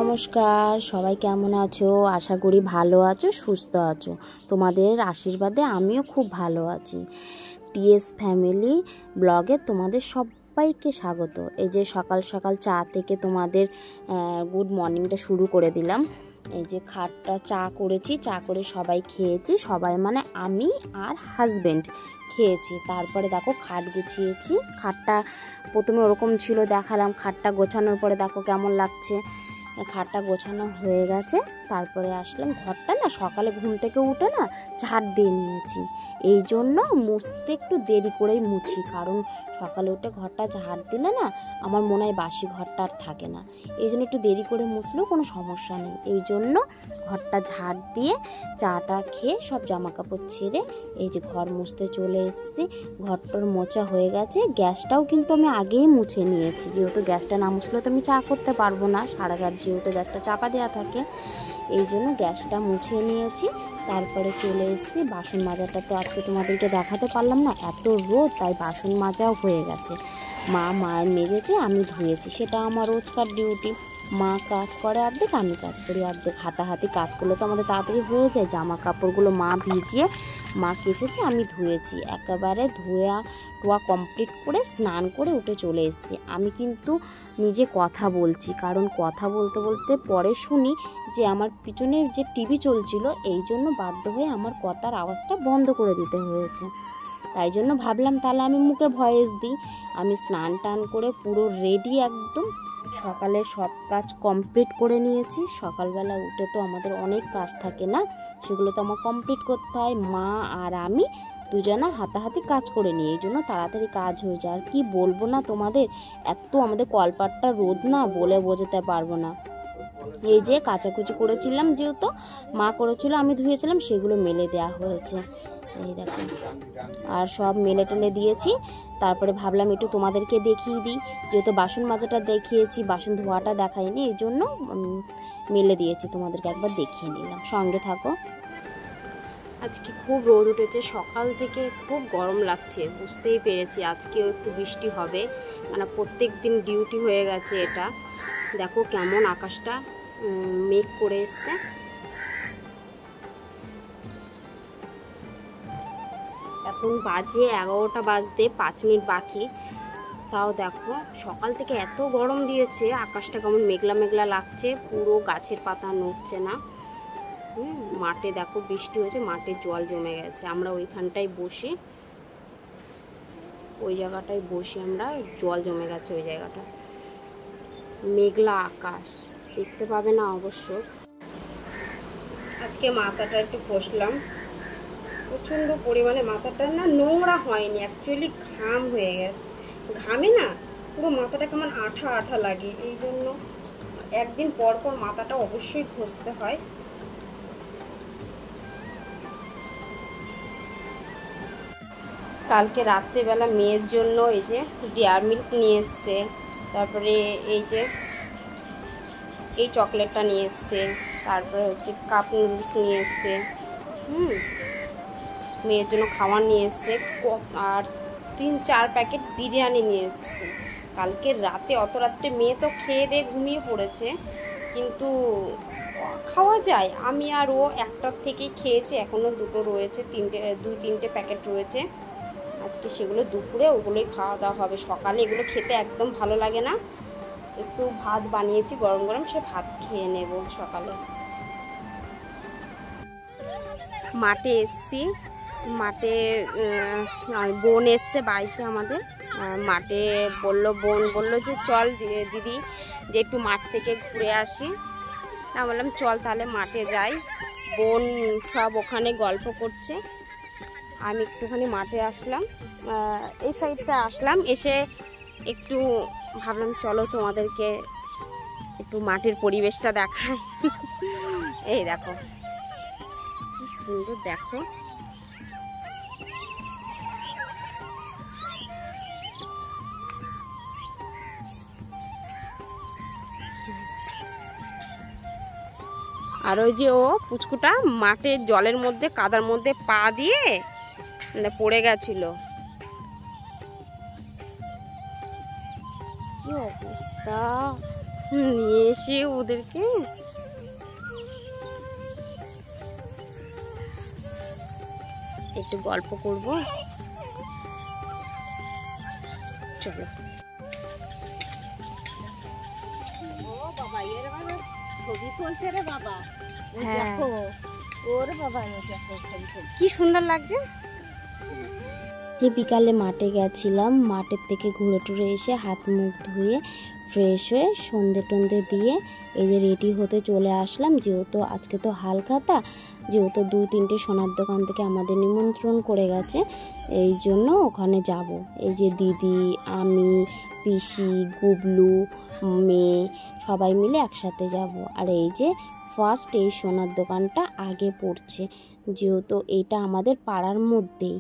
নমস্কার, সবাই কেমন আছো? আশা করি ভালো আছো, সুস্থ আছো। তোমাদের আশীর্বাদে আমিও খুব ভালো আছি। টিএস ফ্যামিলি ব্লগে তোমাদের সবাইকে স্বাগত। এই যে সকাল সকাল চা থেকে তোমাদের গুড মর্নিংটা শুরু করে দিলাম। এই যে খাটটা চা করেছি, চা করে সবাই খেয়েছি। সবাই মানে আমি আর হাজব্যান্ড খেয়েছি। তারপরে দেখো খাট গুছিয়েছি। খাটটা প্রথমে ওরকম ছিল, দেখালাম। খাটটা গোছানোর পরে দেখো কেমন লাগছে। খাটটা গোছানো হয়ে গেছে। তারপরে আসলাম, ঘরটা না সকালে ঘুম থেকে উঠে না ঝাড় দিয়ে নিয়েছি। এই জন্য মুছতে একটু দেরি করেই মুছি, কারণ সকালে উঠে ঘরটা ঝাড় দিলে না আমার মনে হয় বাসি ঘরটা আর থাকে না। এই জন্য একটু দেরি করে মুছলেও কোনো সমস্যা নেই। এই জন্য ঘরটা ঝাড় দিয়ে চাটা খেয়ে সব জামা কাপড় ছেড়ে এই যে ঘর মুছতে চলে এসেছি। ঘরটার মোছা হয়ে গেছে। গ্যাসটাও কিন্তু আমি আগেই মুছে নিয়েছি, যেহেতু গ্যাসটা না মুছলে তো আমি চা করতে পারবো না। সারা রাত যেহেতু গ্যাসটা চাপা দেওয়া থাকে, এই জন্য গ্যাসটা মুছে নিয়েছি। তারপরে চলে এসেছি। বাসন মাজাটা তো আজকে তোমাদেরকে দেখাতে পারলাম না, এত রোদ, তাই বাসন মাজাও হয়ে গেছে। মায়ের মেজেছে, আমি ধুয়েছি। সেটা আমার রোজকার ডিউটি। মা কাজ করে অর্ধেক, আমি কাজ করি অর্ধেক। হাতাহাতি কাজ করলে তো আমাদের তাড়াতাড়ি হয়ে যায়। জামা কাপড়গুলো মা ভিজিয়ে মা কেচেছে, আমি ধুয়েছি। একেবারে টোয়া কমপ্লিট করে স্নান করে উঠে চলে এসেছি। আমি কিন্তু নিজে কথা বলছি, কারণ কথা বলতে বলতে পরে শুনি যে আমার পিছনের যে টিভি চলছিল, এই জন্য বাধ্য হয়ে আমার কথার আওয়াজটা বন্ধ করে দিতে হয়েছে। তাই জন্য ভাবলাম তাহলে আমি মুখে ভয়েস দিই। আমি স্নান টান করে পুরো রেডি একদম। সকালে সব কাজ কমপ্লিট করে নিয়েছি। সকালবেলা উঠে তো আমাদের অনেক কাজ থাকে না, সেগুলো তো আমার কমপ্লিট করতে হয়। মা আর আমি দুজনা হাতাহাতি কাজ করে নিই, এই জন্য তাড়াতাড়ি কাজ হয়ে যায়। আর কি বলবো না তোমাদের, এত আমাদের কলপাটটা রোদ না, বলে বোঝাতে পারবো না। এই যে কাচাকুচি করেছিলাম, যেহেতু মা করেছিল আমি ধুয়েছিলাম, সেগুলো মেলে দেওয়া হয়েছে। এই দেখো, আর সব মেলে টেলে দিয়েছি। তারপরে ভাবলাম একটু তোমাদেরকে দেখিয়ে দিই, যেহেতু বাসন মাজাটা দেখিয়েছি, বাসন ধোয়াটা দেখাইনি, এই জন্য মেলে দিয়েছি। তোমাদেরকে একবার দেখিয়ে নিলাম, সঙ্গে থাকো। আজকে খুব রোদ উঠেছে, সকাল থেকে খুব গরম লাগছে। বুঝতেই পেরেছি আজকেও একটু বৃষ্টি হবে, মানে প্রত্যেক দিন ডিউটি হয়ে গেছে এটা। দেখো কেমন আকাশটা মেঘ করে এসছে। এখন বাজে 11টা বাজতে 5 মিনিট বাকি। তাও দেখো সকাল থেকে এত গরম দিয়েছে, আকাশটা কেমন মেঘলা মেঘলা লাগছে, পুরো গাছের পাতা নড়ছে না। মাঠে দেখো বৃষ্টি হয়েছে, মাঠে জল জমে গেছে। আমরা ওইখানটায় বসি, ওই জায়গাটায় বসি আমরা, জল জমে গেছে ওই জায়গাটা। মেঘলা আকাশ, দেখতে পাবে না অবশ্য। আজকে মাথাটা একটু ঘষলাম, প্রচণ্ড পরিমাণে মাথাটা না নোংরা হয়নি, অ্যাকচুয়ালি ঘাম হয়ে গেছে। ঘামে না পুরো মাথাটা কেমন আঠা আঠা লাগে, এই জন্য একদিন পর পর মাথাটা অবশ্যই ঘষতে হয়। কালকে রাত্রেবেলা মেয়ের জন্য এই যে ডেয়ারি মিল্ক নিয়ে এসছে, তারপরে এই যে এই চকলেটটা নিয়ে এসছে, তারপরে হচ্ছে কাপ নুডলস নিয়ে এসছে, মেয়ের জন্য খাবার নিয়ে এসছে, আর 3-4 প্যাকেট বিরিয়ানি নিয়ে এসছে। কালকে রাতে অত রাত্রে মেয়ে তো খেয়ে দিয়ে ঘুমিয়ে পড়েছে, কিন্তু খাওয়া যায়। আমি আর ও একটার থেকেই খেয়েছি, এখনও দুটো রয়েছে, 2-3টে প্যাকেট রয়েছে। আজকে সেগুলো দুপুরে ওগুলোই খাওয়া দাওয়া হবে। সকালে এগুলো খেতে একদম ভালো লাগে না। একটু ভাত বানিয়েছি গরম গরম, সে ভাত খেয়ে নেব সকালে। মাঠে এসছি, মাঠে বোন এসছে বাড়িতে আমাদের। মাঠে বোন বললো যে চল দিদি, যে একটু মাঠ থেকে ঘুরে আসি। আমি বললাম চল তাহলে মাঠে যাই। বোন সব ওখানে গল্প করছে, আমি একটুখানি মাঠে আসলাম, এই সাইডটা আসলাম। এসে একটু ভাবলাম চলো তোমাদেরকে একটু মাঠের পরিবেশটা দেখাই। এই দেখো কি সুন্দর, দেখো আর ওই যে ও পুচকুটা মাঠের জলের মধ্যে কাদার মধ্যে পা দিয়ে পড়ে গেছিল। কি অবস্থা, নিয়ে এসে ওদেরকে একটু গল্প করব। চলো। ছবি তুলছে রে বাবা। হ্যাঁ, দেখো ওর বাবা, দেখো কি সুন্দর লাগছে। যে বিকালে মাঠে গেছিলাম, মাঠের থেকে ঘুরে টুরে এসে হাত মুখ ধুয়ে ফ্রেশ হয়ে সন্ধে টন্ধে দিয়ে এই যে রেডি হতে চলে আসলাম। যেহেতু আজকে তো হালখাতা, যেহেতু 2-3টে সোনার দোকান থেকে আমাদের নিমন্ত্রণ করে গেছে, এই জন্য ওখানে যাব। এই যে দিদি, আমি, পিসি, গুবলু, মেয়ে সবাই মিলে একসাথে যাব। আর এই যে ফার্স্ট এই সোনার দোকানটা আগে পড়ছে, যেহেতু এইটা আমাদের পাড়ার মধ্যেই,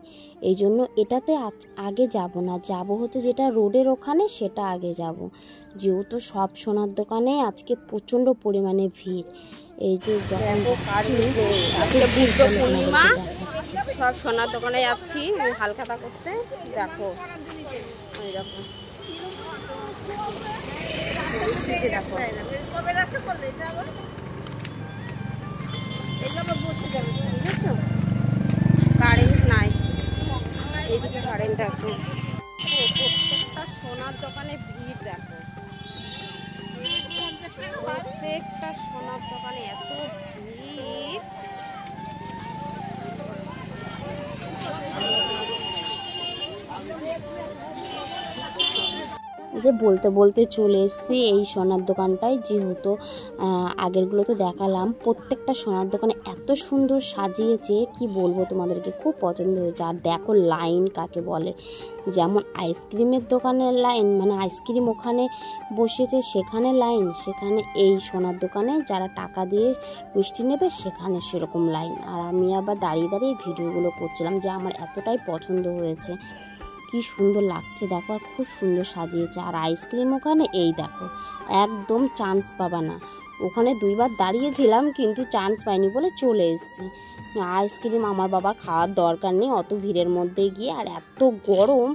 এই জন্য এটাতে আগে যাব না, যাব হচ্ছে যেটা রোডের ওখানে, সেটা আগে যাব। যেহেতু সব সোনার দোকানে আজকে প্রচণ্ড পরিমাণে ভিড়। এই যে যখন বুদ্ধ পূর্ণিমা, সব সোনার দোকানে যাচ্ছি হালখাতা করতে। দেখো দেখো কারেন্ট নাই, এইদিকে কারেন্ট আছে। প্রত্যেকটা সোনার দোকানে ভিড় দেখো, প্রত্যেকটা সোনার দোকানে এত ভিড়। যে বলতে বলতে চলে এসেছি এই সোনার দোকানটায়। যেহেতু আগেরগুলো তো দেখালাম, প্রত্যেকটা সোনার দোকানে এত সুন্দর সাজিয়েছে, কি বলবো তোমাদেরকে, খুব পছন্দ হয়েছে। আর দেখো লাইন কাকে বলে, যেমন আইসক্রিমের দোকানের লাইন, মানে আইসক্রিম ওখানে বসেছে সেখানে লাইন, সেখানে এই সোনার দোকানে যারা টাকা দিয়ে মিষ্টি নেবে সেখানে সেরকম লাইন। আর আমি আবার দাঁড়িয়ে দাঁড়িয়ে ভিডিওগুলো করছিলাম, যে আমার এতটাই পছন্দ হয়েছে, কি সুন্দর লাগছে দেখো, আর খুব সুন্দর সাজিয়েছে। আর আইসক্রিম ওখানে এই দেখো, একদম চান্স পাবা না। ওখানে 2বার দাঁড়িয়েছিলাম কিন্তু চান্স পাইনি বলে চলে এসেছি। আইসক্রিম আমার বাবার খাওয়ার দরকার নেই অত ভিড়ের মধ্যে গিয়ে, আর এত গরম,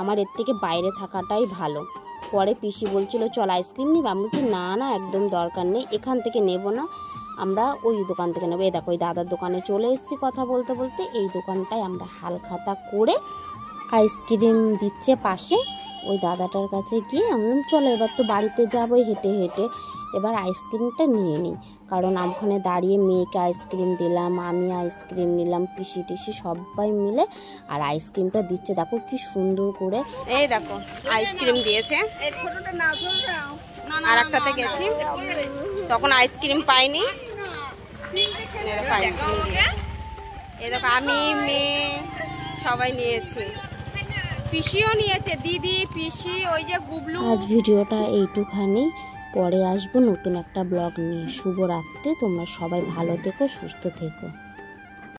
আমার এর থেকে বাইরে থাকাটাই ভালো। পরে পিসি বলছিল চল আইসক্রিম নিবি, আমি বলছি না না একদম দরকার নেই, এখান থেকে নেব না, আমরা ওই দোকান থেকে নেবো। এই দেখো ওই দাদার দোকানে চলে এসেছি কথা বলতে বলতে। এই দোকানটায় আমরা হালখাতা করে আইসক্রিম দিচ্ছে পাশে, ওই দাদাটার কাছে গিয়ে আমি বললাম চলো এবার তো বাড়িতে যাবোই হেঁটে হেঁটে, এবার আইসক্রিমটা নিয়ে নিই। কারণ ওখানে দাঁড়িয়ে মেয়েকে আইসক্রিম দিলাম, আমি আইসক্রিম নিলাম, পিসি টিসি সবাই মিলে, আর আইসক্রিমটা দিচ্ছে দেখো কি সুন্দর করে। এই দেখো আইসক্রিম দিয়েছে, আর একটাতে গেছি তখন আইসক্রিম পাইনি, এই দেখো আমি মেয়ে সবাই নিয়েছি, পিসিও নিয়েছে, দিদি পিসি, ওই যে গুবলু। আজ ভিডিওটা এইটুখানি, পরে আসবো নতুন একটা ব্লগ নিয়ে। শুভরাত্রি, তোমরা সবাই ভালো থেকো, সুস্থ থেকো।